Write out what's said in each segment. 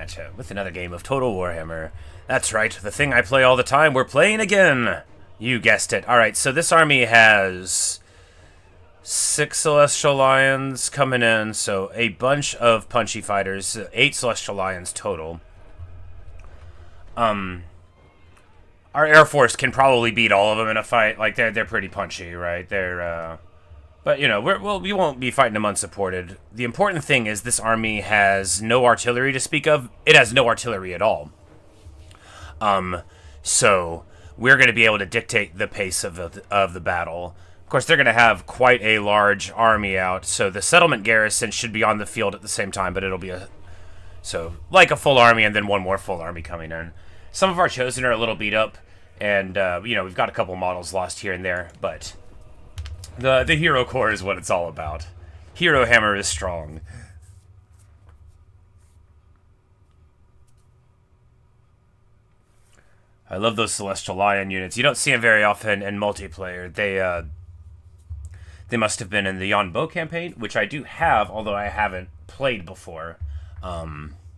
at you with another game of Total Warhammer. That's right, the thing I play all the time, we're playing again! You guessed it. Alright, so this army has 6 Celestial Lions coming in, so a bunch of punchy fighters, 8 Celestial Lions total. Our Air Force can probably beat all of them in a fight. Like, they're pretty punchy, right? But, you know, we won't be fighting them unsupported. The important thing is this army has no artillery to speak of. It has no artillery at all. So we're going to be able to dictate the pace of the battle. Of course, they're going to have quite a large army out, so the settlement garrison should be on the field at the same time, but it'll be like a full army and then one more full army coming in. Some of our Chosen are a little beat up, and, you know, we've got a couple models lost here and there, but the Hero Core is what it's all about. Hero Hammer is strong. I love those Celestial Lion units. You don't see them very often in multiplayer. They must have been in the Yon Bo campaign, which I do have, although I haven't played before.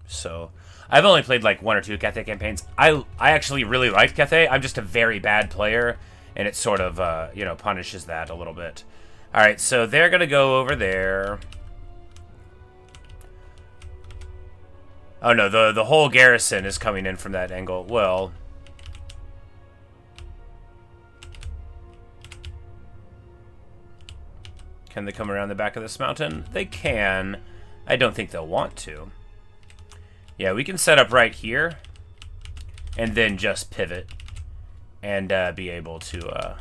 So I've only played like 1 or 2 Cathay campaigns. I actually really liked Cathay. I'm just a very bad player, and it sort of, you know, punishes that a little bit. Alright, so they're going to go over there. Oh no, the whole garrison is coming in from that angle. Well, can they come around the back of this mountain? They can. I don't think they'll want to. Yeah, we can set up right here and then just pivot and be able to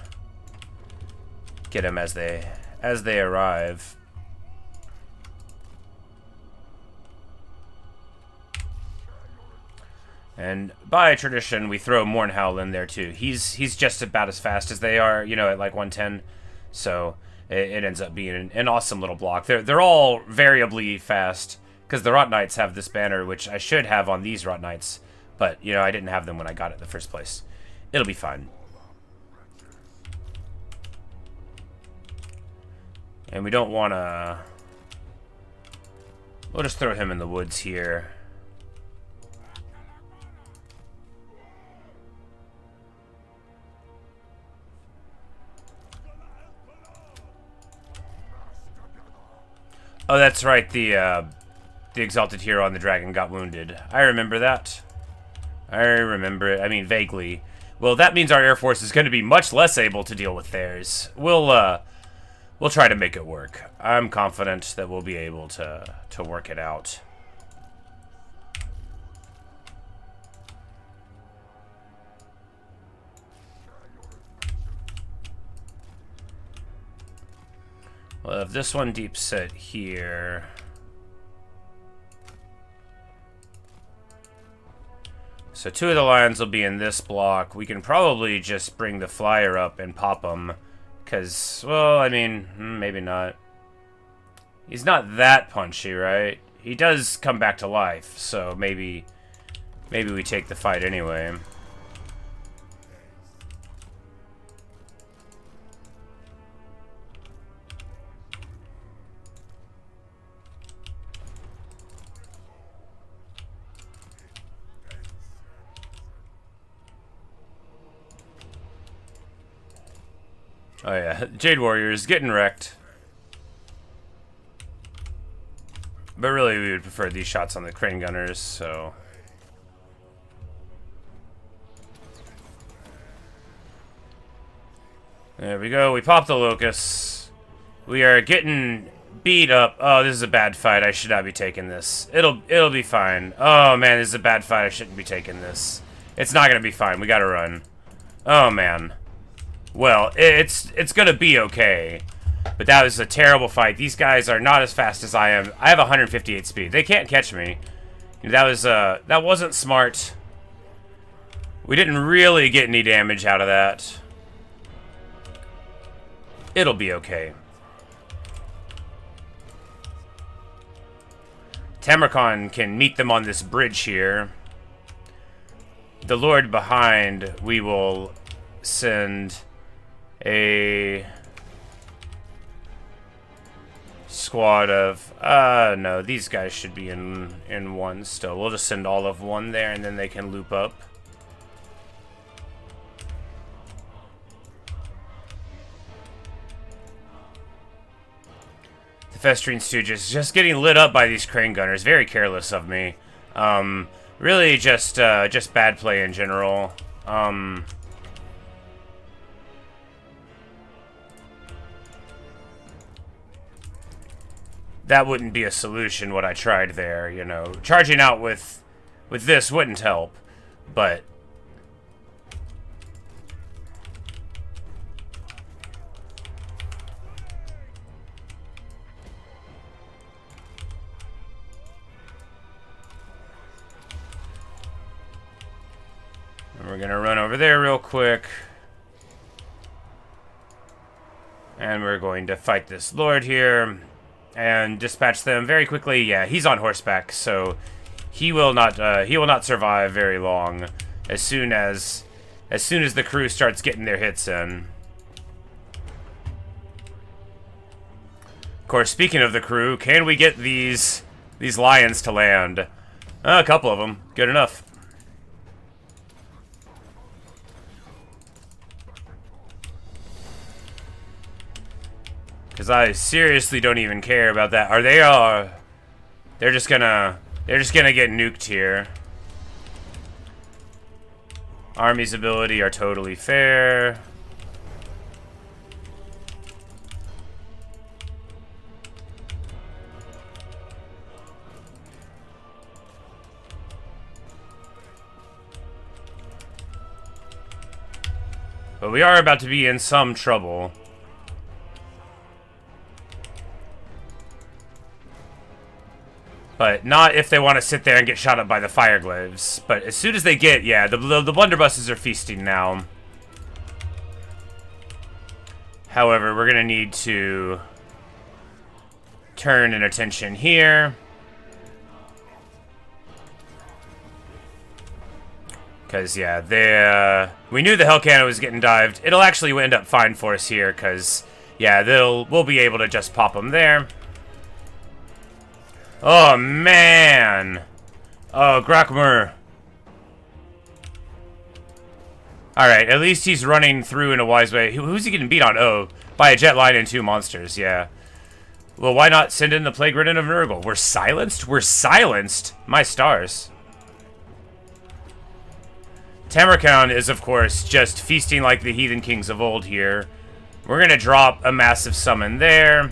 get them as they arrive. And by tradition, we throw Mournhowl in there too. He's just about as fast as they are, you know, at like 110. So it ends up being an awesome little block. They're all variably fast because the Rot Knights have this banner, which I should have on these Rot Knights, but you know I didn't have them when I got it in the first place. It'll be fine. And we don't want to. We'll just throw him in the woods here. Oh, that's right. The Exalted Hero on the Dragon got wounded. I remember that. I remember it. I mean, vaguely. Well, that means our Air Force is going to be much less able to deal with theirs. We'll try to make it work. I'm confident that we'll be able to work it out. Well, if this one deep set here. So 2 of the lions will be in this block. We can probably just bring the flyer up and pop them. Because, well, I mean, maybe not. He's not that punchy, right? He does come back to life, so maybe we take the fight anyway. Oh yeah, Jade Warrior is getting wrecked. But really, we would prefer these shots on the Crane Gunners, so. There we go, we popped the Locust. We are getting beat up. Oh, this is a bad fight, I should not be taking this. It'll be fine. Oh man, this is a bad fight, I shouldn't be taking this. It's not gonna be fine, we gotta run. Oh man. Well, it's gonna be okay, but that was a terrible fight. These guys are not as fast as I am. I have 158 speed. They can't catch me. That wasn't smart. We didn't really get any damage out of that. It'll be okay. Tamurkhan can meet them on this bridge here. The Lord behind, we will send a squad of... no, these guys should be in one still. We'll just send all of one there, and then they can loop up. The Festering Stooges just getting lit up by these crane gunners. Very careless of me. Really just bad play in general. That wouldn't be a solution, what I tried there, you know. Charging out with this wouldn't help, but... And we're gonna run over there real quick. And we're going to fight this lord here. And dispatch them very quickly. Yeah, he's on horseback, so he will not survive very long. As soon as the crew starts getting their hits in. Of course, speaking of the crew, can we get these lions to land? A couple of them, good enough. Because I seriously don't even care about that. Are they, they're just gonna get nuked here. Army's ability are totally fair. But we are about to be in some trouble. But not if they want to sit there and get shot up by the fire glaives. But as soon as they get, yeah, the blunderbusses are feasting now. However, we're going to need to turn an attention here. Because, yeah, we knew the Hell Cannon was getting dived. It'll actually end up fine for us here, because, yeah, we'll be able to just pop them there. Oh, man. Oh, Grakmer. Alright, at least he's running through in a wise way. Who's he getting beat on? Oh, by a jet line and 2 monsters, yeah. Well, why not send in the Plague Ridden of Nurgle? We're silenced? We're silenced? My stars. Tamurkhan is, of course, just feasting like the heathen kings of old here. We're going to drop a massive summon there.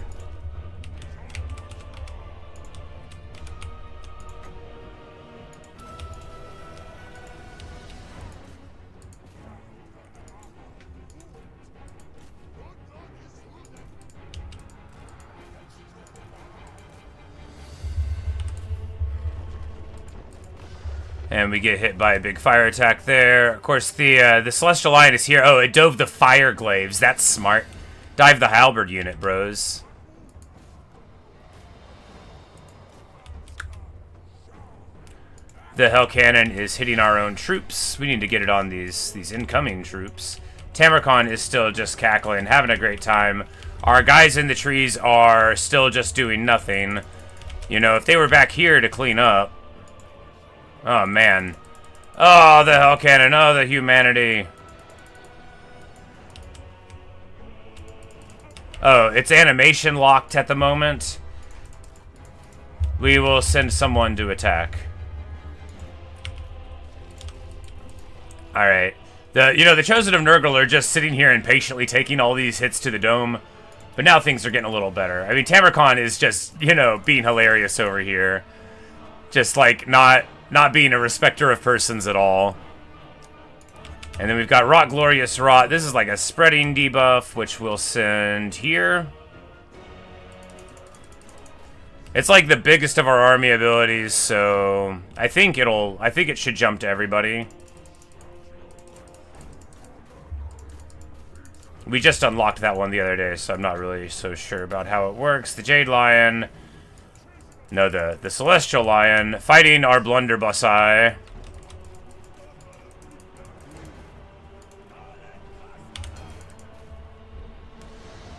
And we get hit by a big fire attack there. Of course, the Celestial Lion is here. Oh, it dove the fire glaives. That's smart. Dive the halberd unit, bros. The Hell Cannon is hitting our own troops. We need to get it on these incoming troops. Tamurkhan is still just cackling, having a great time. Our guys in the trees are still just doing nothing. You know, if they were back here to clean up. Oh, man. Oh, the Hell Cannon. Oh, the humanity. Oh, it's animation locked at the moment. We will send someone to attack. Alright. The Chosen of Nurgle are just sitting here and patiently taking all these hits to the dome. But now things are getting a little better. I mean, Tamurkhan is just, being hilarious over here. Just, like, not being a respecter of persons at all. And then we've got Rot Glorious Rot. This is like a spreading debuff, which we'll send here. It's like the biggest of our army abilities, so I think it should jump to everybody. We just unlocked that one the other day, so I'm not really so sure about how it works. The Jade Lion. No, the Celestial Lion fighting our blunderbussi.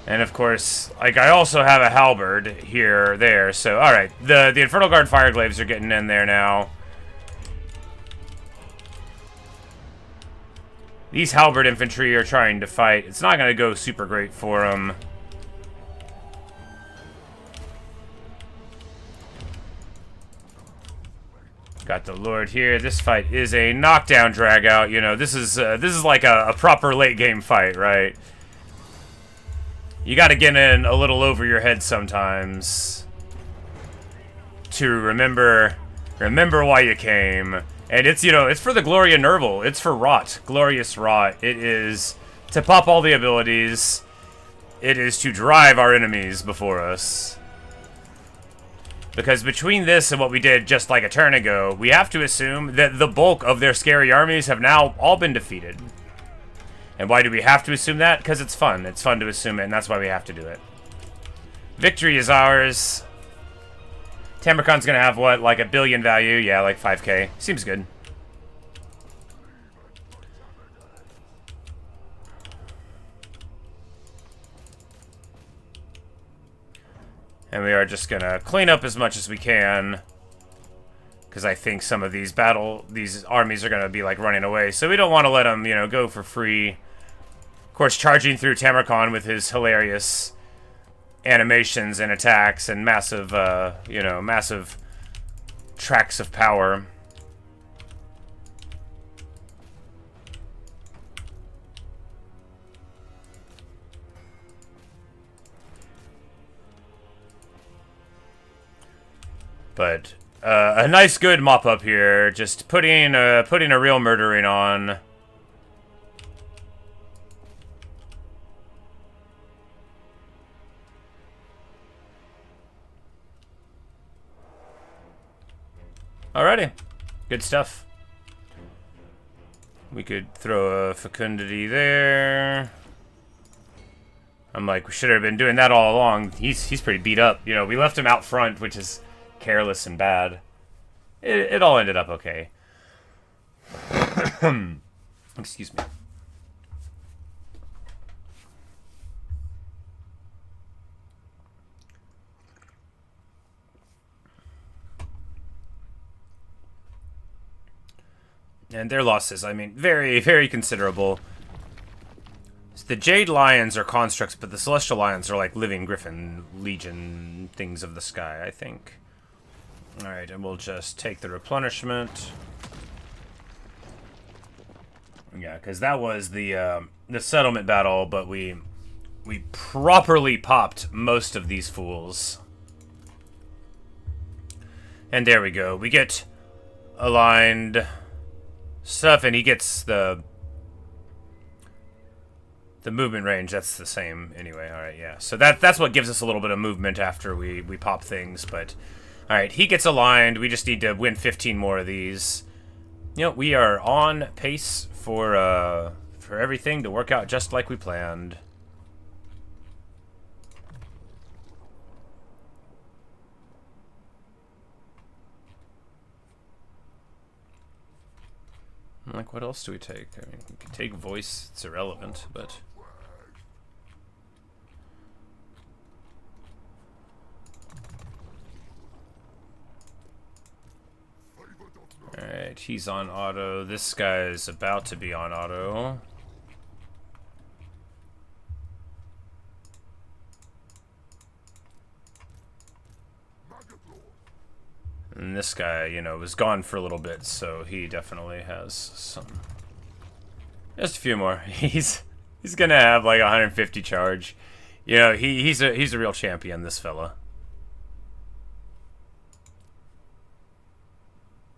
And of course, like, I also have a halberd here, there. So, alright. The Infernal Guard Fireglaves are getting in there now. These halberd infantry are trying to fight. It's not going to go super great for them. Got the Lord here. This fight is a knockdown drag-out. You know, this is like a proper late-game fight, right? You got to get in a little over your head sometimes to remember why you came. And it's, you know, it's for the Gloria Nerval. It's for Rot. Glorious Rot. It is to pop all the abilities. It is to drive our enemies before us. Because between this and what we did just like a turn ago, we have to assume that the bulk of their scary armies have now all been defeated. And why do we have to assume that? Because it's fun. It's fun to assume it, and that's why we have to do it. Victory is ours. Tamurkhan's gonna have, what, like 1 billion value? Yeah, like 5k. Seems good. And we are just gonna clean up as much as we can. Because I think some of these armies are gonna be, like, running away. So we don't want to let them, you know, go for free. Of course, charging through Tamurkhan with his hilarious animations and attacks and massive, you know, massive tracks of power. But a nice good mop up here, just putting a real murdering on. Alrighty, good stuff. We could throw a fecundity there. I'm like, we should have been doing that all along. He's pretty beat up. You know, we left him out front, which is careless and bad. It all ended up okay. Excuse me. And their losses, I mean, very, very considerable. So the Jade Lions are constructs, but the Celestial Lions are like living Griffin Legion things of the sky, I think. Alright, and we'll just take the replenishment. Yeah, because that was the settlement battle, but we properly popped most of these fools. And there we go. We get aligned stuff, and he gets the movement range. That's the same anyway. All right, yeah. So that's what gives us a little bit of movement after we pop things. But all right, he gets aligned. We just need to win 15 more of these. You know, we are on pace for everything to work out just like we planned. Like, what else do we take? I mean, we can take voice. It's irrelevant, but... Alright, he's on auto. This guy's about to be on auto. And this guy, you know, was gone for a little bit, so he definitely has some... Just a few more. He's gonna have like 150 charge. You know, he's a real champion, this fella.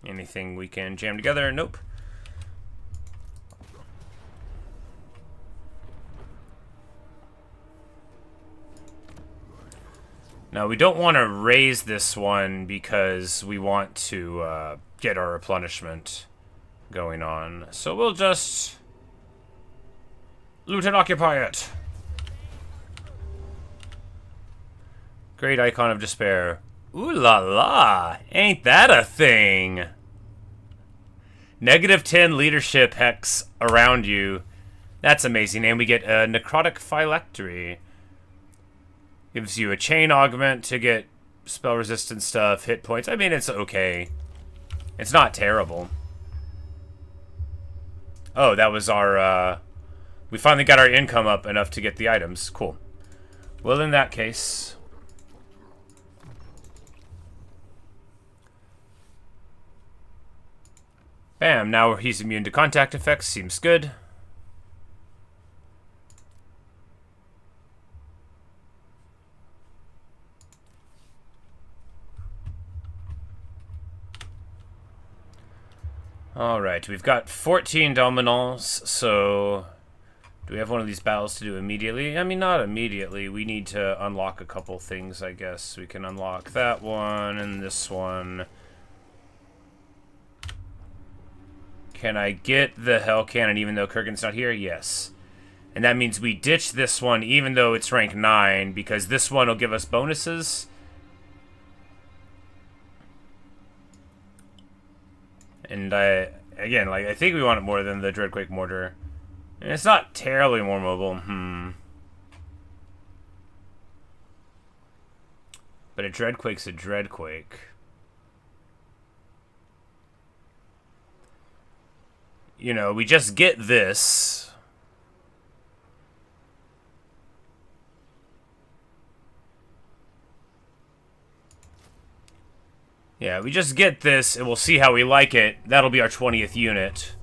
Anything we can jam together? Nope. Now, we don't want to raise this one because we want to get our replenishment going on. So we'll just loot and occupy it. Great Icon of Despair. Ooh la la! Ain't that a thing? -10 leadership hex around you. That's amazing. And we get a Necrotic Phylactery. Gives you a chain augment to get spell resistant stuff, hit points. I mean, it's okay. It's not terrible. Oh, that was our, we finally got our income up enough to get the items. Cool. Well, in that case... Bam, now he's immune to contact effects. Seems good. Alright, we've got 14 dominants, so... Do we have one of these battles to do immediately? I mean, not immediately. We need to unlock a couple things, I guess. We can unlock that one and this one. Can I get the Hell Cannon even though Kurgan's not here? Yes. And that means we ditch this one even though it's rank 9, because this one will give us bonuses. And again, like, I think we want it more than the Dreadquake Mortar. And it's not terribly more mobile. But a Dreadquake's a Dreadquake. You know, we just get this. Yeah, we just get this, and we'll see how we like it. That'll be our 20th unit.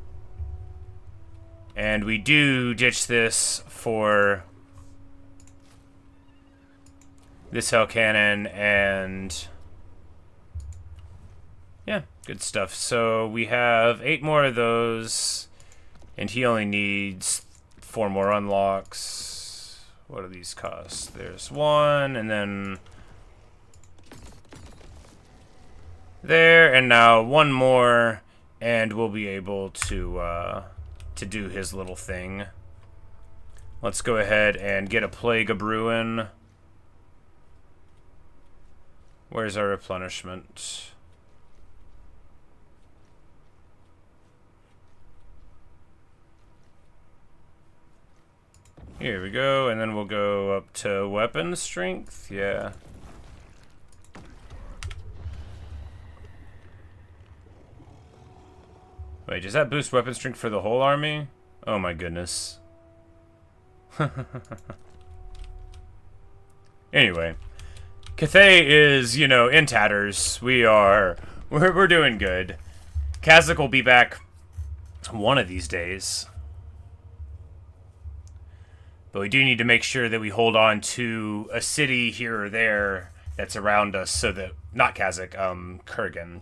And we do ditch this for this Hell Cannon, and yeah, good stuff. So we have 8 more of those, and he only needs 4 more unlocks. What do these cost? There's 1, and then there, and now 1 more, and we'll be able to do his little thing. Let's go ahead and get a Plague of Bruin. Where's our replenishment? Here we go, and then we'll go up to weapon strength. Yeah. Wait, does that boost weapon strength for the whole army? Oh my goodness. Anyway, Cathay is, you know, in tatters. We're doing good. Kazakh will be back one of these days. But we do need to make sure that we hold on to a city here or there that's around us so that... Not Kazakh, Kargan.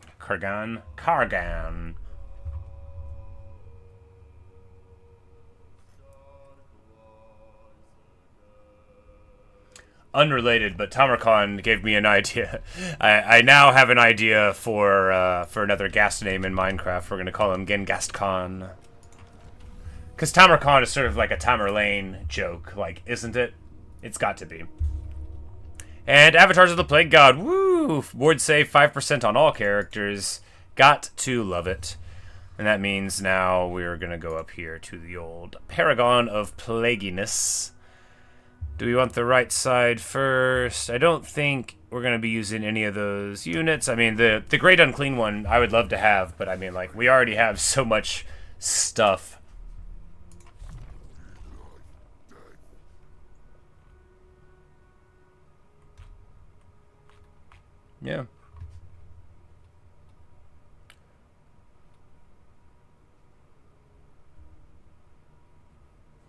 Unrelated, but Tamurkhan gave me an idea. I now have an idea for another gas name in Minecraft. We're going to call him Gengast Khan. Because Tamurkhan is sort of like a Tamerlane joke, like, isn't it? It's got to be. And Avatars of the Plague God. Woo! Ward save 5% on all characters. Got to love it. And that means now we're going to go up here to the old Paragon of Plaguiness. Do we want the right side first? I don't think we're going to be using any of those units. I mean, the Great Unclean one I would love to have, but I mean, like, we already have so much stuff. Yeah.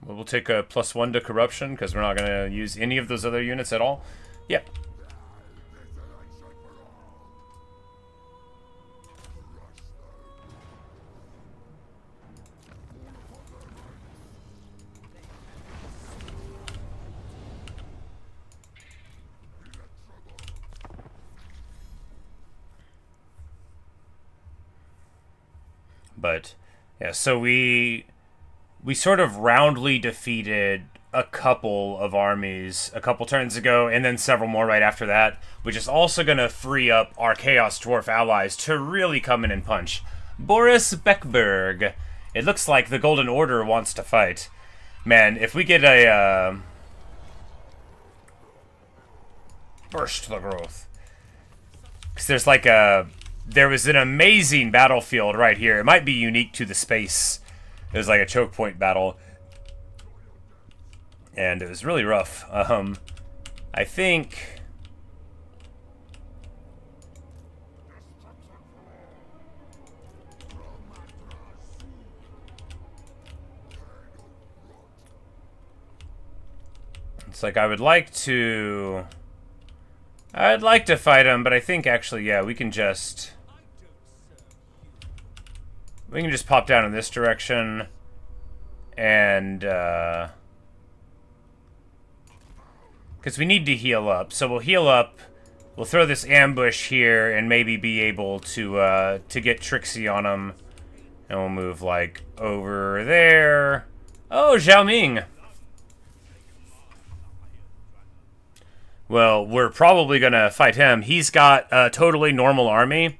Well, we'll take a +1 to corruption because we're not going to use any of those other units at all. Yep. But yeah, so we sort of roundly defeated a couple of armies a couple turns ago, and then several more right after that, which is also going to free up our Chaos Dwarf allies to really come in and punch. Boris Beckberg. It looks like the Golden Order wants to fight. Man, if we get a... Burst the growth. Because there's like a... There was an amazing battlefield right here. It might be unique to the space. It was like a choke point battle. And it was really rough. I think... It's like I would like to... I'd like to fight him, but I think actually, yeah, we can just pop down in this direction and because we need to heal up. So we'll heal up, we'll throw this ambush here and maybe be able to get tricksy on him, and we'll move like over there. Oh, Zhao Ming. Well, we're probably going to fight him. He's got a totally normal army.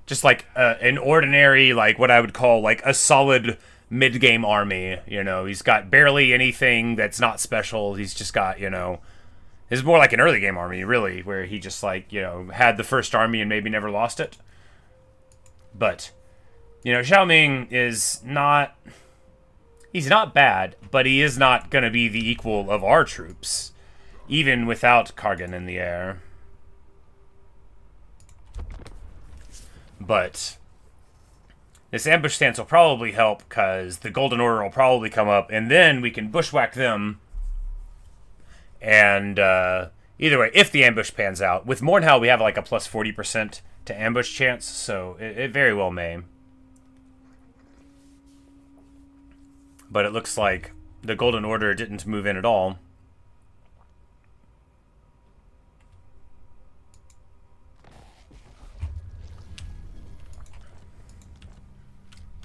Just like an ordinary, like what I would call like a solid mid-game army. You know, he's got barely anything that's not special. He's just got, you know... It's more like an early game army, really, where he just like, you know, had the first army and maybe never lost it. But, you know, Zhao Ming is not... He's not bad, but he is not going to be the equal of our troops. Even without Kargan in the air. But this ambush stance will probably help because the Golden Order will probably come up, and then we can bushwhack them. And either way, if the ambush pans out, with Mornhal we have like a plus 40% to ambush chance, so it very well may. But it looks like the Golden Order didn't move in at all.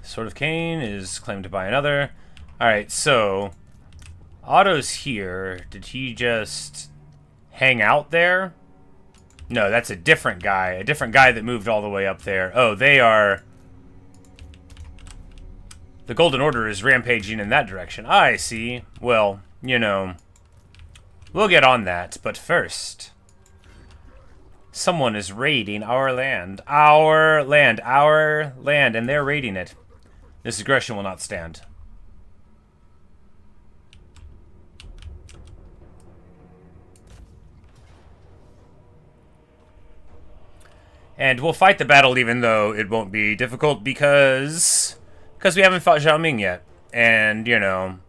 Sword of Cain is claimed by another. Alright, so Otto's here. Did he just hang out there? No, that's a different guy. A different guy that moved all the way up there. Oh, they are... The Golden Order is rampaging in that direction. I see. Well, you know, we'll get on that. But first, someone is raiding our land. Our land. Our land. And they're raiding it. This aggression will not stand. And we'll fight the battle even though it won't be difficult because we haven't fought Zhao Ming yet. And, you know,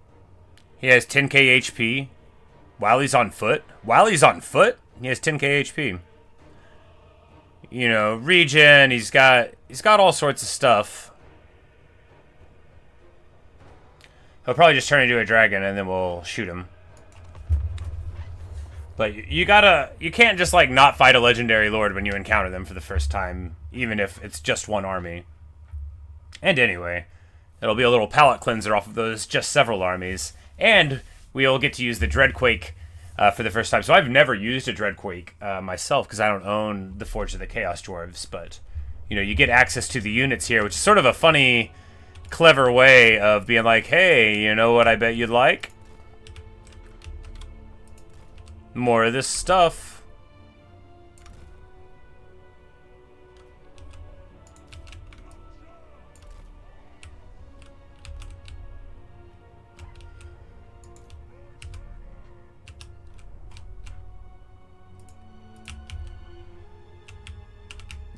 he has 10k HP while he's on foot. While he's on foot, he has 10k HP. You know, regen, he's got all sorts of stuff. He'll probably just turn into a dragon and then we'll shoot him. But you can't just like not fight a legendary lord when you encounter them for the first time, even if it's just one army. And anyway, it'll be a little palate cleanser off of those just several armies. And we'll get to use the Dreadquake for the first time. So I've never used a Dreadquake myself because I don't own the Forge of the Chaos Dwarves. But, you know, you get access to the units here, which is sort of a funny... clever way of being like, hey, you know what I bet you'd like? More of this stuff.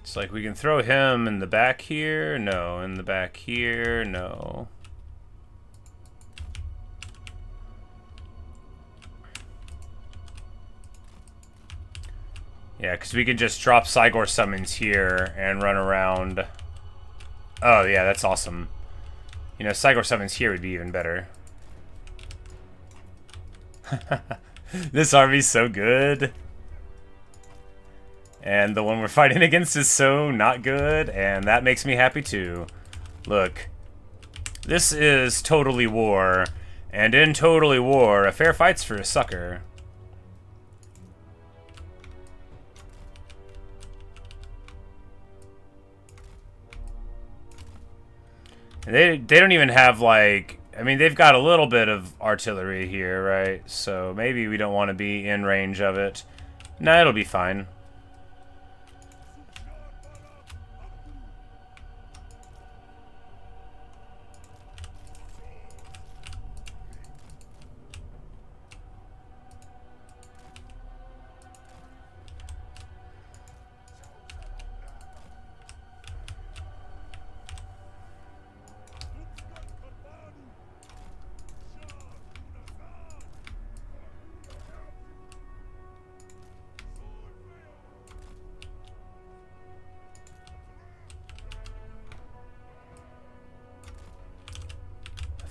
It's like we can throw him in the back here. No, in the back here. No. Yeah, because we can just drop Cygor summons here and run around. Oh, yeah, that's awesome. You know, Cygor summons here would be even better. This army's so good. And the one we're fighting against is so not good, and that makes me happy too. Look, this is Totally War, and in Totally War, a fair fight's for a sucker. And they don't even have, like... I mean, they've got a little bit of artillery here, right? So maybe we don't want to be in range of it. Nah, it'll be fine.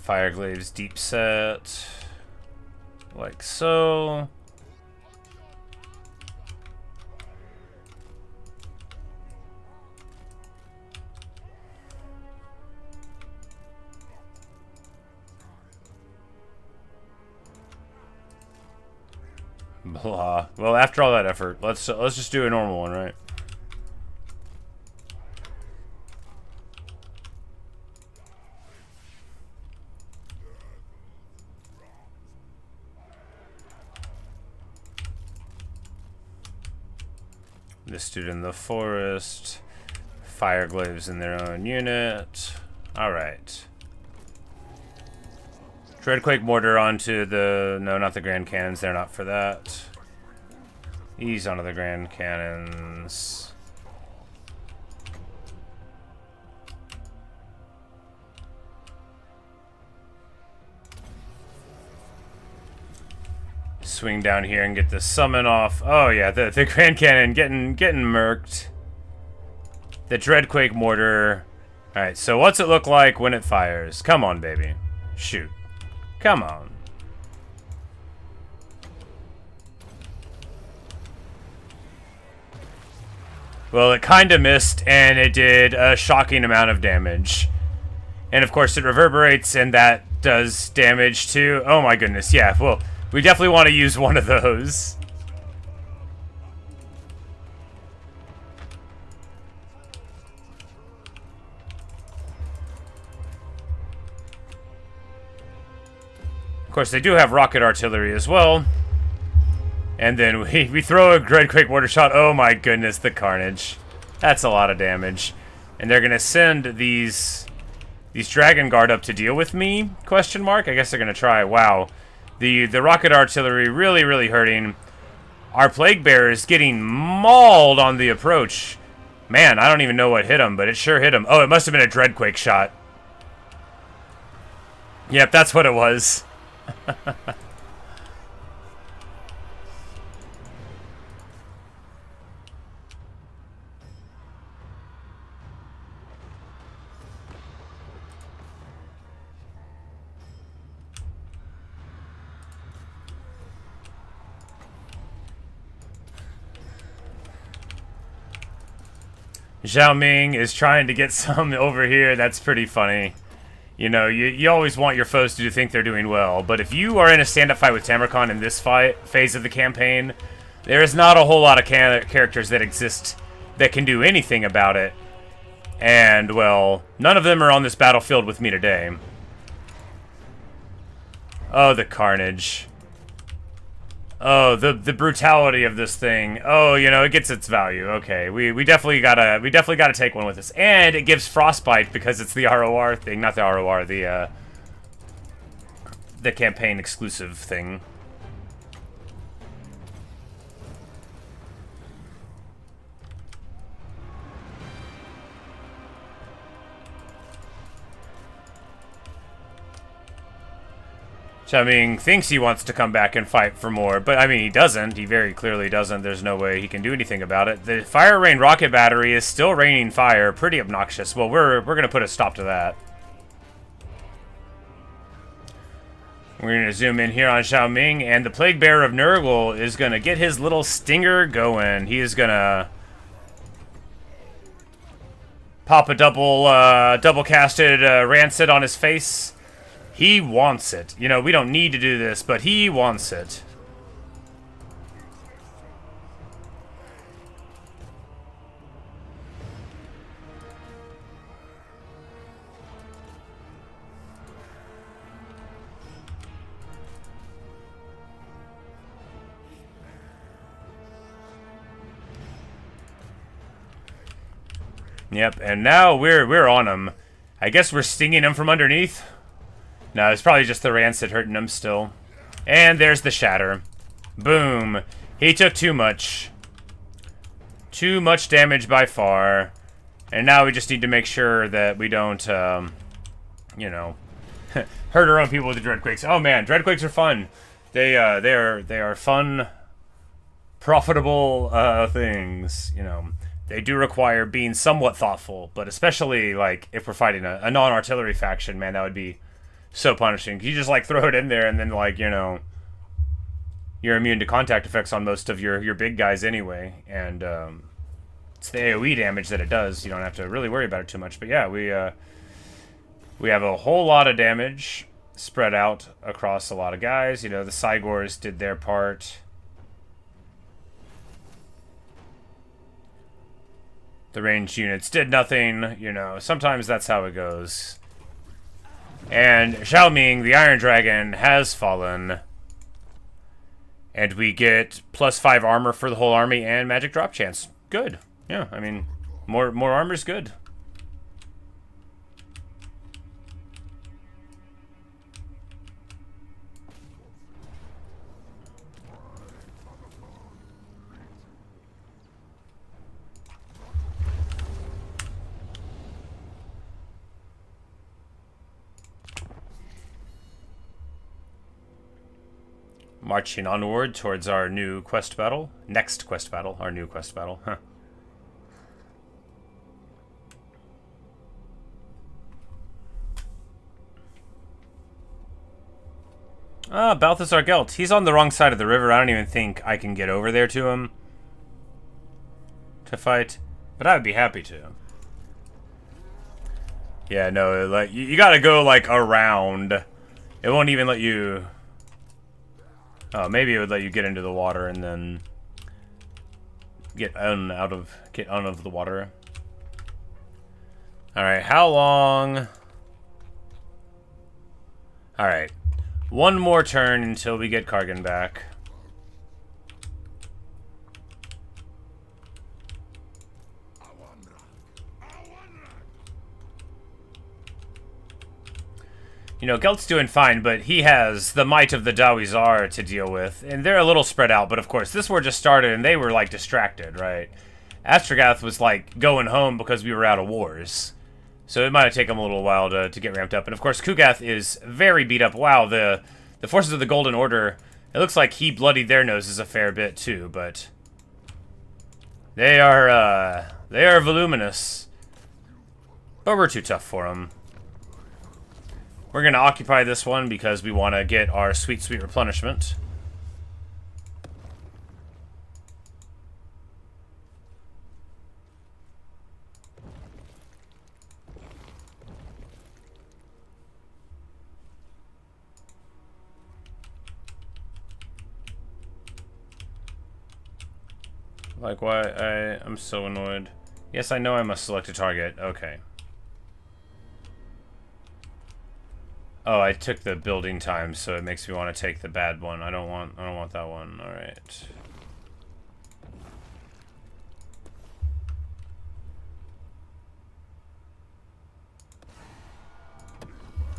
Fireglave's deep set. Like so. Blah. Well, after all that effort, let's just do a normal one, right? This dude in the forest. Fireglaves in their own unit. Alright. Dreadquake Mortar onto the... No, not the Grand Cannons. They're not for that. Ease onto the Grand Cannons. Swing down here and get the summon off. Oh yeah, the Grand Cannon getting murked. The Dreadquake Mortar. Alright, so what's it look like when it fires? Come on, baby. Shoot. Come on. Well, it kinda missed, and it did a shocking amount of damage. And of course it reverberates, and that does damage too. Oh my goodness, yeah, well... We definitely want to use one of those. Of course, they do have rocket artillery as well. And then we throw a Dreadquake Mortar shot. Oh my goodness, the carnage. That's a lot of damage. And they're going to send these Dragon Guard up to deal with me? Question mark? I guess they're going to try. Wow. The rocket artillery really hurting. Our Plague Bearer is getting mauled on the approach. Man, I don't even know what hit him, but it sure hit him. Oh, it must have been a Dreadquake shot. Yep, that's what it was. Zhao Ming is trying to get some over here. That's pretty funny. You know, you always want your foes to think they're doing well, but if you are in a stand-up fight with Tamurkhan in this phase of the campaign, there is not a whole lot of characters that exist that can do anything about it. And, well, none of them are on this battlefield with me today. Oh, the carnage. Oh, the brutality of this thing. Oh, you know, it gets its value. Okay, we definitely gotta take one with us, and it gives frostbite because it's the ROR thing, not the ROR, the campaign exclusive thing. Zhao Ming thinks he wants to come back and fight for more, but I mean, he doesn't. He very clearly doesn't. There's no way he can do anything about it. The Fire Rain rocket battery is still raining fire. Pretty obnoxious. Well, we're going to put a stop to that. We're going to zoom in here on Zhao Ming, and the Plague Bearer of Nurgle is going to get his little stinger going. He is going to pop a double-casted Rancid on his face. He wants it. You know, we don't need to do this, but he wants it. Yep, and now we're on him. I guess we're stinging him from underneath. No, it's probably just the rancid hurting him still. And there's the shatter. Boom. He took too much. Too much damage by far. And now we just need to make sure that we don't, you know, hurt our own people with the Dreadquakes. Oh man, Dreadquakes are fun. They are fun, profitable things. You know, they do require being somewhat thoughtful, but especially like if we're fighting a non-artillery faction, man, that would be so punishing. You just like throw it in there and then like, you know, you're immune to contact effects on most of your big guys anyway, and it's the AoE damage that it does. You don't have to really worry about it too much. But yeah, we have a whole lot of damage spread out across a lot of guys. You know, the Cygors did their part. The ranged units did nothing. You know, sometimes that's how it goes. And Xiaoming, the Iron Dragon, has fallen. And we get +5 armor for the whole army and magic drop chance. Good. Yeah, I mean, more armor's good. Marching onward towards our new quest battle. Next quest battle. Our new quest battle. Huh. Ah, Balthazar Gelt. He's on the wrong side of the river. I don't even think I can get over there to him to fight, but I would be happy to. Yeah, no, like you gotta go like around. It won't even let you. Oh, maybe it would let you get into the water and then get out of the water. All right, how long? All right. One more turn until we get Kargan back. You know, Gelt's doing fine, but he has the might of the Dawizar to deal with. And they're a little spread out, but of course, this war just started and they were, like, distracted, right? Astragoth was, like, going home because we were out of wars. So it might have taken him a little while to get ramped up. And of course, Kugath is very beat up. Wow, the forces of the Golden Order, it looks like he bloodied their noses a fair bit too, but they are voluminous. But we're too tough for them. We're going to occupy this one because we want to get our sweet, sweet replenishment. Like, why? I'm so annoyed. Yes, I know I must select a target. Okay. Oh, I took the building time, so it makes me want to take the bad one. I don't want that one. All right.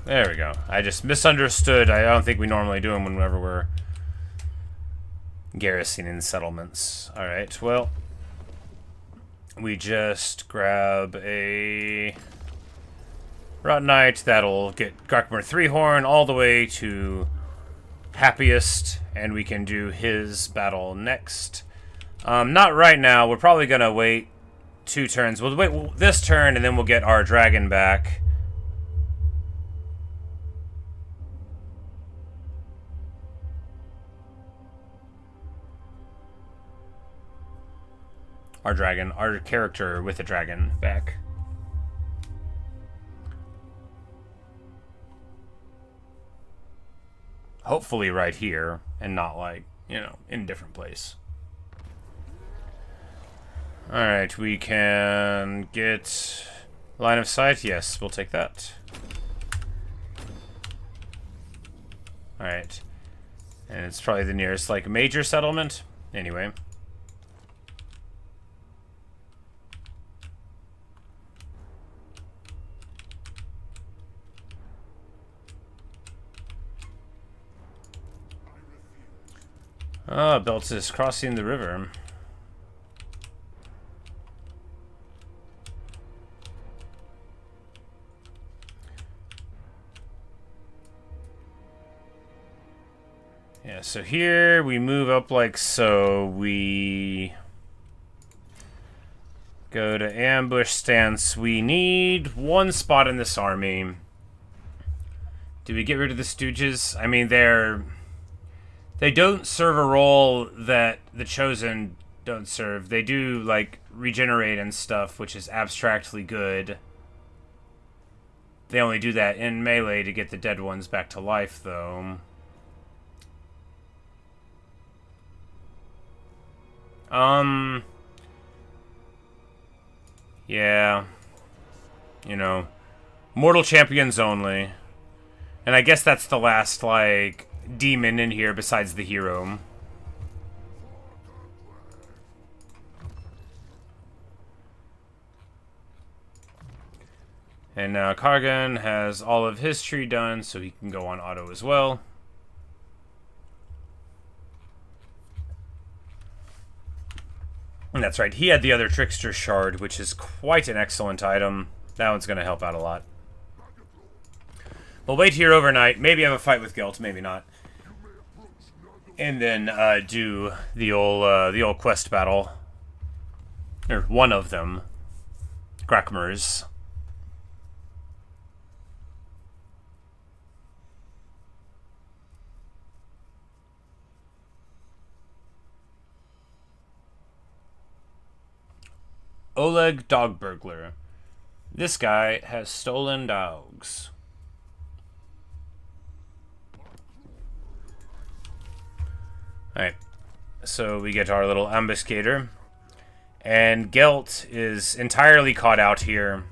There we go. I just misunderstood. I don't think we normally do them whenever we're garrisoning settlements. All right. Well, we just grab a Rotten Knight. That'll get Garkmer 3-Horn all the way to Happiest, and we can do his battle next. Not right now. We're probably going to wait 2 turns. We'll wait this turn, and then we'll get our dragon back. Our character with the dragon back. Hopefully right here, and not like, you know, in a different place. Alright, we can get line of sight. Yes, we'll take that. Alright. And it's probably the nearest, like, major settlement. Anyway. Ah, Belt is crossing the river. Yeah, so here we move up like so. We go to ambush stance. We need one spot in this army. Do we get rid of the Stooges? I mean, they don't serve a role that the Chosen don't serve. They do, like, regenerate and stuff, which is abstractly good. They only do that in melee to get the dead ones back to life, though. Yeah. You know, mortal champions only. And I guess that's the last, like, demon in here besides the hero. And now Kargan has all of his tree done, so he can go on auto as well. And that's right, he had the other Trickster Shard, which is quite an excellent item. That one's going to help out a lot. We'll wait here overnight, maybe have a fight with Gelt, maybe not. And then do the old quest battle. Or one of them. Grakmers. Oleg Dog Burglar. This guy has stolen dogs. Alright, so we get our little ambuscator. And Gelt is entirely caught out here.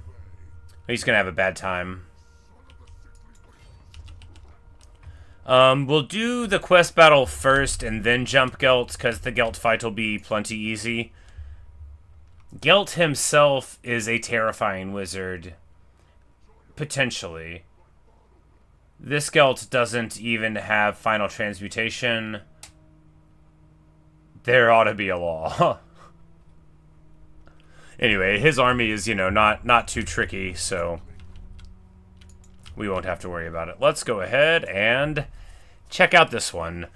He's gonna have a bad time. We'll do the quest battle first and then jump Gelt, because the Gelt fight will be plenty easy. Gelt himself is a terrifying wizard. Potentially. This Gelt doesn't even have final transmutation. There ought to be a law. Anyway, his army is, you know, not too tricky, so we won't have to worry about it. Let's go ahead and check out this one.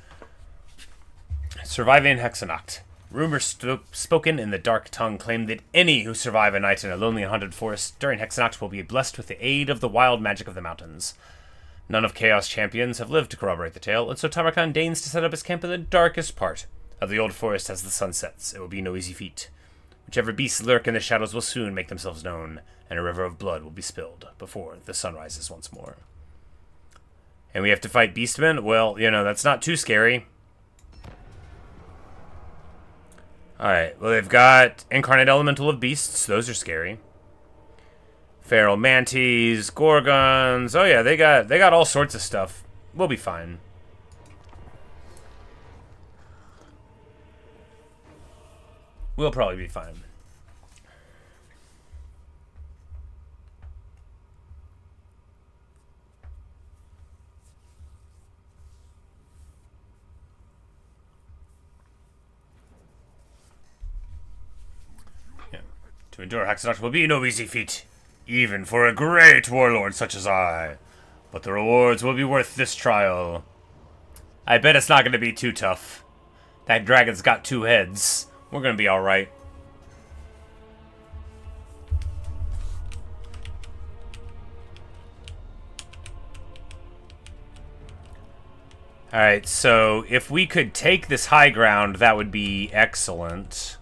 Surviving Hexanacht. Rumors spoken in the dark tongue claim that any who survive a night in a lonely and haunted forest during Hexanacht will be blessed with the aid of the wild magic of the mountains. None of Chaos champions have lived to corroborate the tale, and so Tamurkhan deigns to set up his camp in the darkest part of the old forest as the sun sets. It will be no easy feat. Whichever beasts lurk in the shadows will soon make themselves known, and a river of blood will be spilled before the sun rises once more. And we have to fight beastmen? Well, you know, that's not too scary. Alright, well, they've got Incarnate Elemental of Beasts. Those are scary. Feral Manties, Gorgons. Oh yeah, they got all sorts of stuff. We'll be fine. We'll probably be fine. Yeah. To endure Hexanacht will be no easy feat, even for a great warlord such as I. But the rewards will be worth this trial. I bet it's not going to be too tough. That dragon's got 2 heads. We're going to be alright. Alright, so if we could take this high ground, that would be excellent.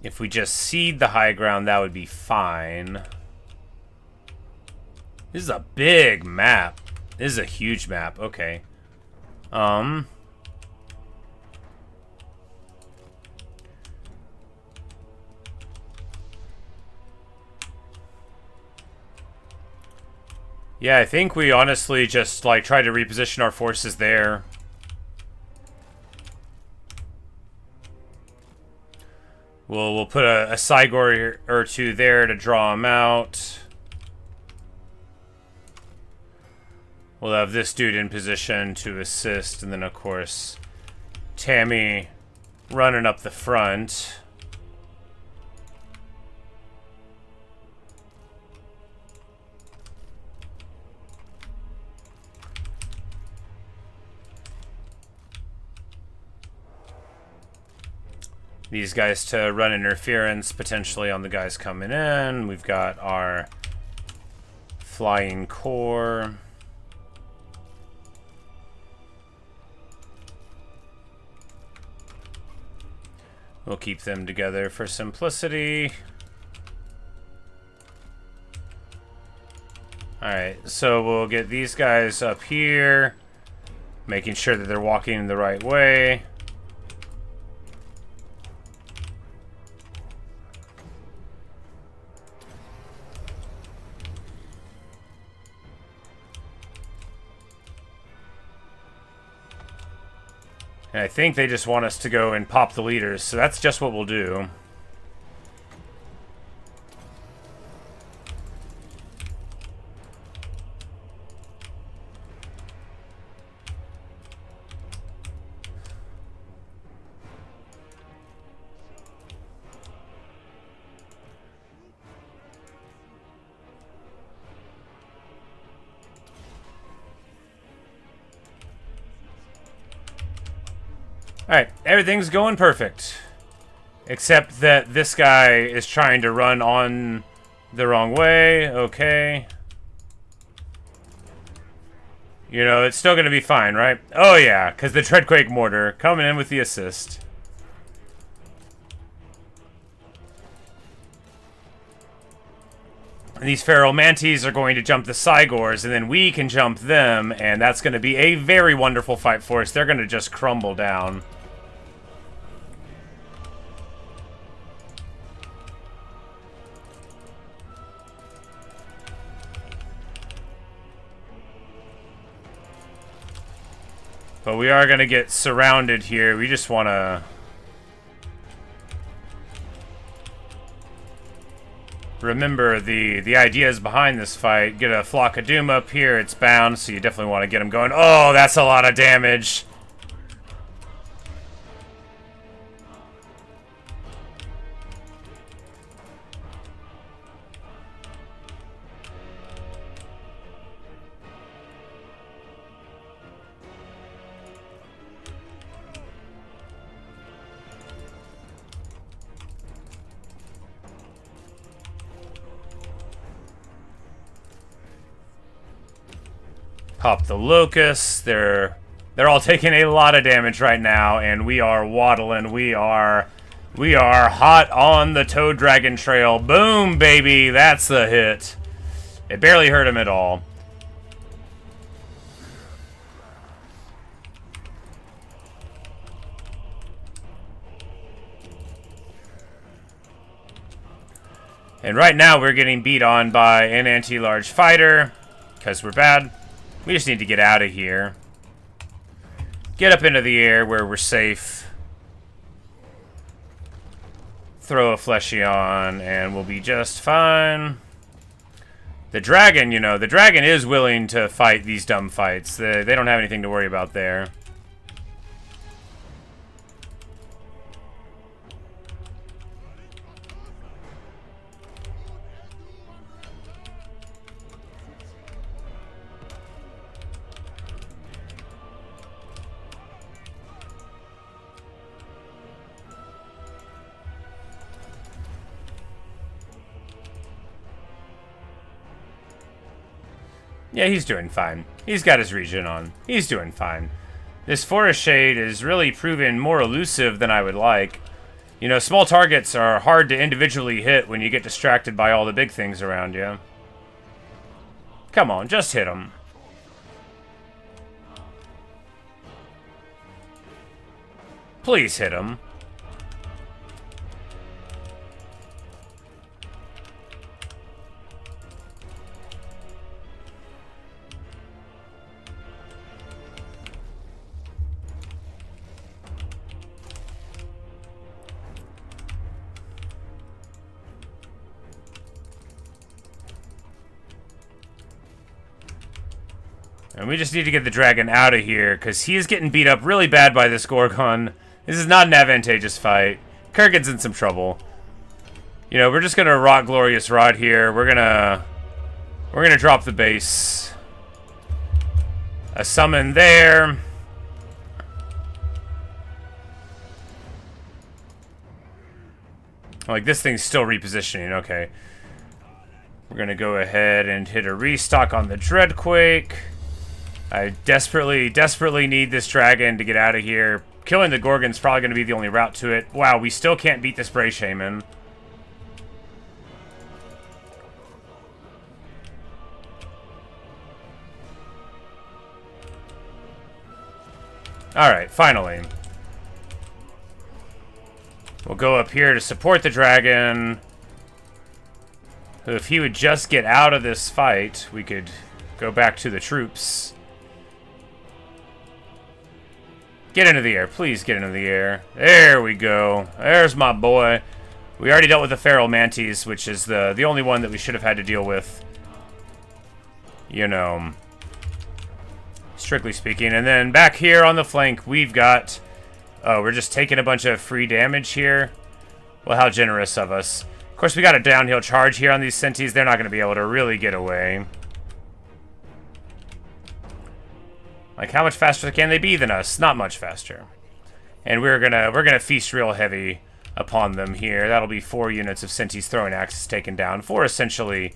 If we just cede the high ground, that would be fine. This is a big map. This is a huge map. Okay. Yeah, I think we honestly just, like, try to reposition our forces there. We'll put a Cygor or 2 there to draw them out. We'll have this dude in position to assist, and then of course Tammy running up the front. These guys to run interference potentially on the guys coming in. We've got our flying corps. We'll keep them together for simplicity. Alright, so we'll get these guys up here, making sure that they're walking the right way. And I think they just want us to go and pop the leaders, so that's just what we'll do. Alright, everything's going perfect. Except that this guy is trying to run on the wrong way. Okay. You know, it's still going to be fine, right? Oh yeah, because the Treadquake Mortar coming in with the assist. And these Feral Manties are going to jump the Cygors, and then we can jump them, and that's going to be a very wonderful fight for us. They're going to just crumble down. But we are going to get surrounded here. We just want to... remember the ideas behind this fight. Get a Flock of Doom up here. It's bound, so you definitely want to get them going. Oh, that's a lot of damage. Pop the Locusts. They're all taking a lot of damage right now, and we are waddling. We are hot on the Toad Dragon trail. Boom, baby. That's the hit. It barely hurt him at all. And right now we're getting beat on by an anti-large fighter because we're bad. We just need to get out of here. Get up into the air where we're safe. Throw a fleshy on, and we'll be just fine. The dragon, you know, the dragon is willing to fight these dumb fights. They don't have anything to worry about there. Yeah, he's doing fine. He's got his regen on. He's doing fine. This Forest Shade is really proven more elusive than I would like. You know, small targets are hard to individually hit when you get distracted by all the big things around you. Come on, just hit him. Please hit him. And we just need to get the dragon out of here, because he is getting beat up really bad by this Gorgon. This is not an advantageous fight. Kurgan's in some trouble. You know, we're just gonna rock Glorious Rod here. We're gonna drop the base. A summon there. Like, this thing's still repositioning. Okay. We're gonna go ahead and hit a restock on the Dreadquake. I desperately need this dragon to get out of here. Killing the Gorgon's probably going to be the only route to it. Wow, we still can't beat this Bray Shaman. Alright, finally. We'll go up here to support the dragon. If he would just get out of this fight, we could go back to the troops. Get into the air. Please get into the air. There we go. There's my boy. We already dealt with the Feral Mantis, which is the only one that we should have had to deal with. You know, strictly speaking. And then back here on the flank, we've got... Oh, we're just taking a bunch of free damage here. Well, how generous of us. Of course, we got a downhill charge here on these Sentis. They're not going to be able to really get away. Like, how much faster can they be than us? Not much faster. And we're gonna feast real heavy upon them here. That'll be 4 units of Sentis throwing axes taken down for essentially,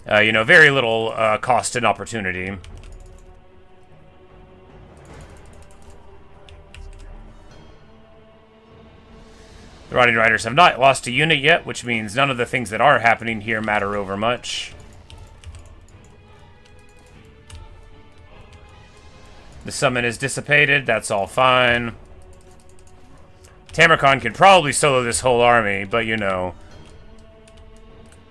you know, very little cost and opportunity. The Rotting Riders have not lost a unit yet, which means none of the things that are happening here matter over much. The summon is dissipated, that's all fine. Tamurkhan can probably solo this whole army, but you know,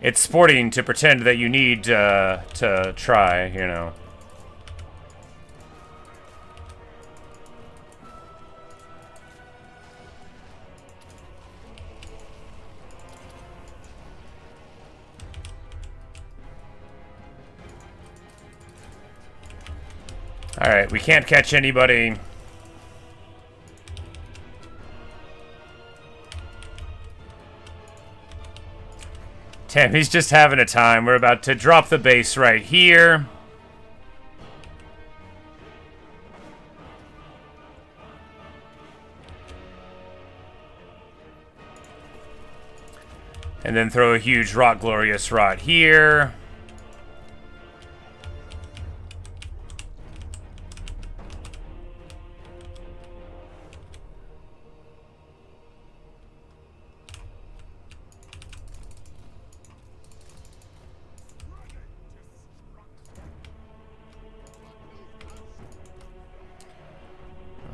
it's sporting to pretend that you need to try, you know. Alright, we can't catch anybody. Tammy's just having a time. We're about to drop the base right here. And then throw a huge Rock Glorious Rod here.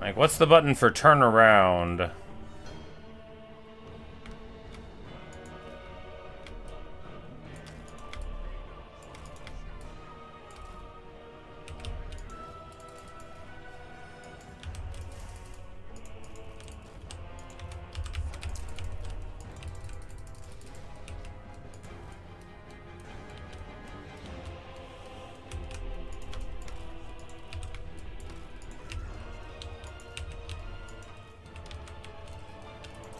Like, what's the button for turnaround?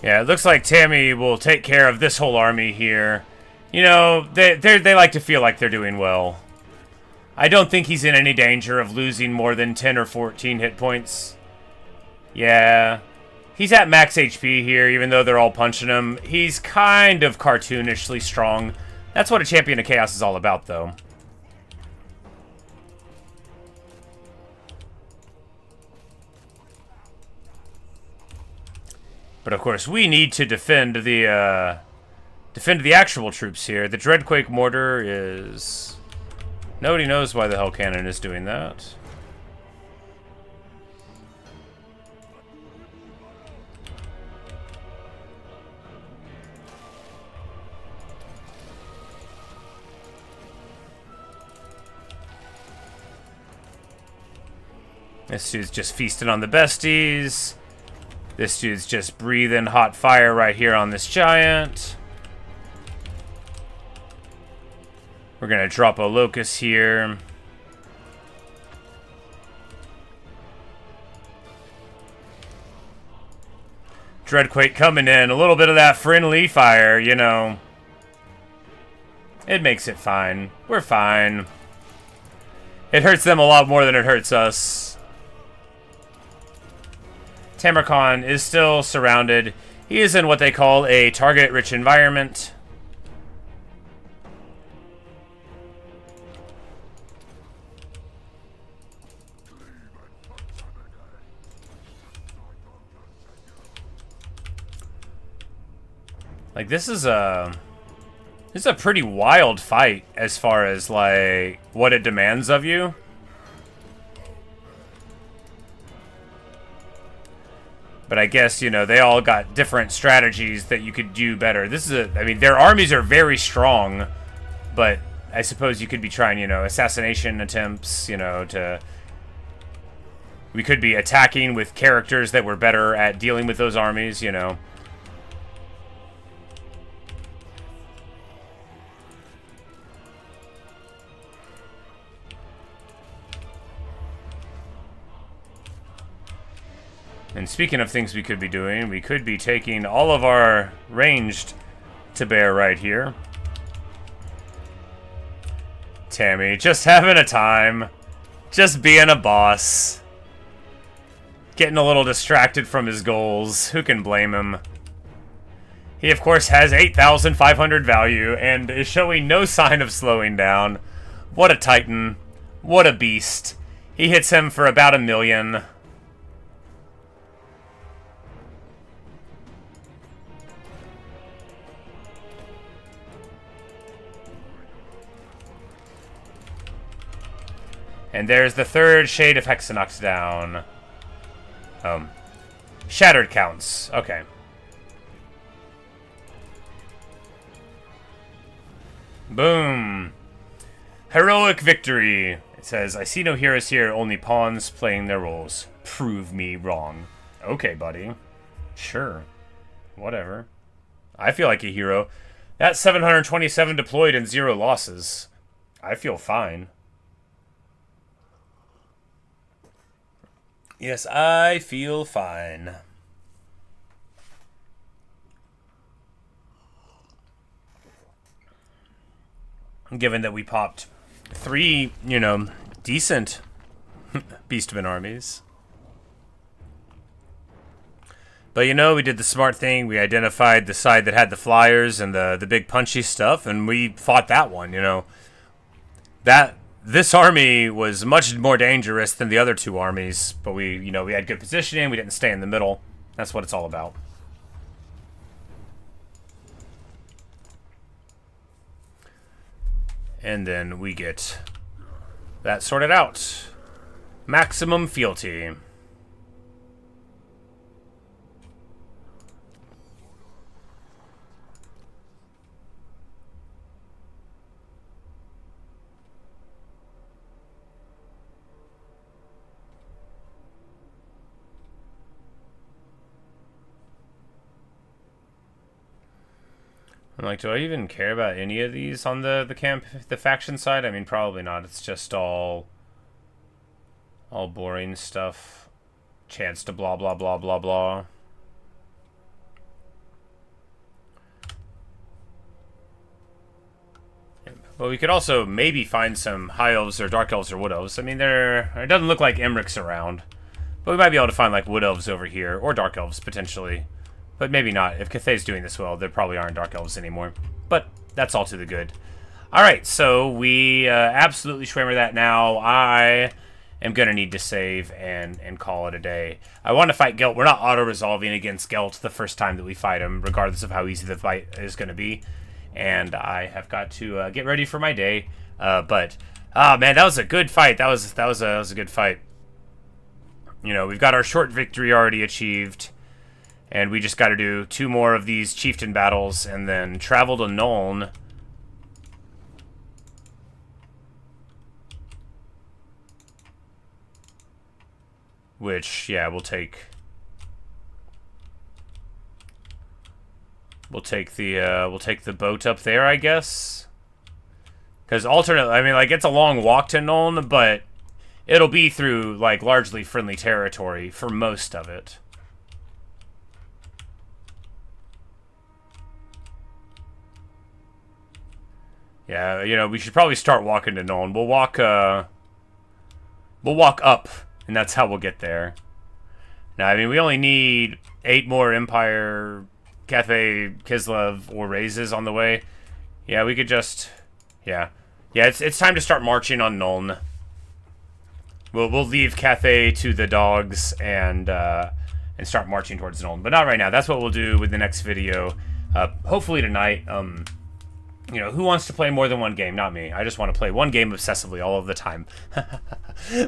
Yeah, it looks like Tammy will take care of this whole army here. You know, they like to feel like they're doing well. I don't think he's in any danger of losing more than 10 or 14 hit points. Yeah. He's at max HP here, even though they're all punching him. He's kind of cartoonishly strong. That's what a Champion of Chaos is all about, though. But of course, we need to defend the actual troops here. The Dreadquake Mortar is... Nobody knows why the Hell Cannon is doing that. This dude's just feasting on the besties. This dude's just breathing hot fire right here on this giant. We're gonna drop a Locust here. Dreadquake coming in. A little bit of that friendly fire, you know. It makes it fine. We're fine. It hurts them a lot more than it hurts us. Tamurkhan is still surrounded. He is in what they call a target-rich environment. Like, this is a pretty wild fight as far as, like, what it demands of you. But I guess, you know, they all got different strategies that you could do better. This is I mean, their armies are very strong, but I suppose you could be trying, you know, assassination attempts, you know, we could be attacking with characters that were better at dealing with those armies, you know. And speaking of things we could be doing, we could be taking all of our ranged to bear right here. Tammy, just having a time. Just being a boss. Getting a little distracted from his goals. Who can blame him? He, of course, has 8,500 value and is showing no sign of slowing down. What a titan. What a beast. He hits him for about 1 million. And there's the third shade of Hexanox down. Shattered counts. Okay. Boom. Heroic victory. It says, I see no heroes here, only pawns playing their roles. Prove me wrong. Okay, buddy. Sure. Whatever. I feel like a hero. That's 727 deployed and 0 losses. I feel fine. Yes, I feel fine. Given that we popped 3, you know, decent Beastman armies. But, you know, we did the smart thing. We identified the side that had the flyers and the big punchy stuff, and we fought that one, you know. This army was much more dangerous than the other 2 armies, but we had good positioning, we didn't stay in the middle. That's what it's all about. And then we get that sorted out. Maximum fealty. I'm like, do I even care about any of these on the faction side? I mean, probably not. It's just all boring stuff. Chance to blah, blah, blah, blah, blah. Well, we could also maybe find some high elves or dark elves or wood elves. I mean, it doesn't look like Emmeric's around. But we might be able to find, like, wood elves over here. Or dark elves, potentially. But maybe not. If Cathay's doing this well, there probably aren't Dark Elves anymore. But that's all to the good. Alright, so we absolutely schwammer that now. I am going to need to save and call it a day. I want to fight Gelt. We're not auto-resolving against Gelt the first time that we fight him, regardless of how easy the fight is going to be. And I have got to get ready for my day. Man, that was a good fight. That was a good fight. You know, we've got our short victory already achieved. And we just got to do 2 more of these chieftain battles and then travel to Nuln. Which, yeah, we'll take the boat up there, I guess. Because I mean, like, it's a long walk to Nuln, but it'll be through, like, largely friendly territory for most of it. Yeah, you know, we should probably start walking to Nuln. We'll walk up, and that's how we'll get there. Now, I mean, we only need 8 more Empire, Cathay, Kislev, or raises on the way. Yeah, we could just... Yeah. Yeah, it's time to start marching on Nuln. We'll leave Cathay to the dogs and start marching towards Nuln. But not right now. That's what we'll do with the next video. Hopefully tonight. You know, who wants to play more than one game? Not me. I just want to play one game obsessively all of the time.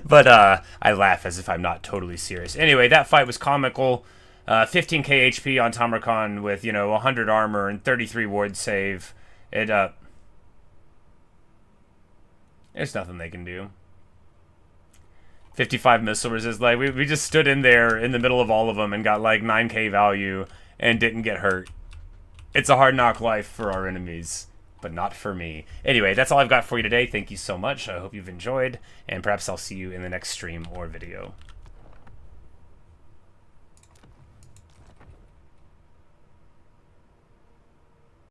But I laugh as if I'm not totally serious. Anyway, that fight was comical. 15k HP on Tamurkhan with, you know, 100 armor and 33 ward save. There's nothing they can do. 55 missile resist. Like, we just stood in there in the middle of all of them and got like 9k value and didn't get hurt. It's a hard knock life for our enemies, but not for me. Anyway, that's all I've got for you today. Thank you so much. I hope you've enjoyed, and perhaps I'll see you in the next stream or video.